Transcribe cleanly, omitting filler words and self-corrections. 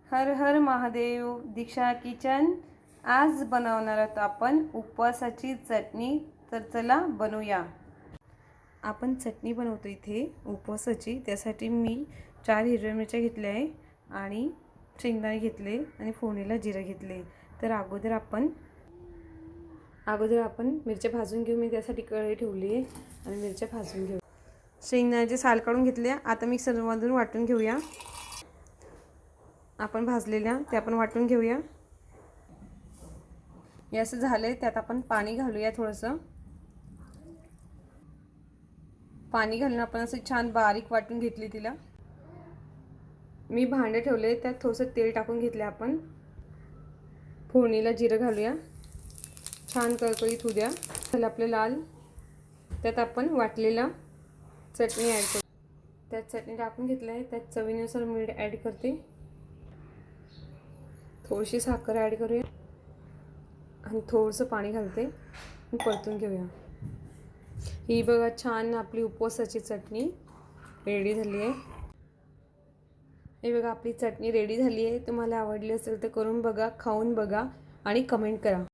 हर हर महादेव. दीक्षा kitchen. आज बनवणार आहोत आपण उपवासाची चटणी. तर चला बनवूया. आपण चटणी बनवतो इथे उपवासाची. त्यासाठी मी 4 हिरव्या मिरच्या घेतल्या आहे आणि शेंगदाणे घेतले आणि फोडणीला जिरं घेतले. तर अगोदर आपण मिरच्या भाजून घेऊ. मी त्यासाठी कढई ठेवली आहे आणि मिरच्या भाजून घेऊ. शेंगदाण्याचे साल काढून घेतले. आता मिक्सरमधून वाटून घेऊया. आपण भाजलेल्या ते आपण वाटून घेऊया. हे असं झालंय. त्यात आपण पाणी घालूया. थोडंसं पाणी घालून आपण असं छान बारीक वाटून घेतली तिला. मी भांडे ठेवले. त्यात थोडंसं तेल टाकून घेतले. आपण फोडणीला जिरं घालूया. छान करकरीत होऊ द्या. झालं आपलं लाल. त्यात आपण वाटलेला चटणी ॲड करू. त्यात चटणी टाकून घेतलं आहे. त्यात चवीनुसार मीठ ॲड करते. थोडीशी साखर ॲड करूया आणि थोडंसं पाणी घालते. परतून घेऊया. ही बघा छान आपली उपवासाची चटणी रेडी झाली आहे. हे बघा आपली चटणी रेडी झाली आहे. तुम्हाला आवडली असेल तर करून बघा, खाऊन बघा आणि कमेंट करा.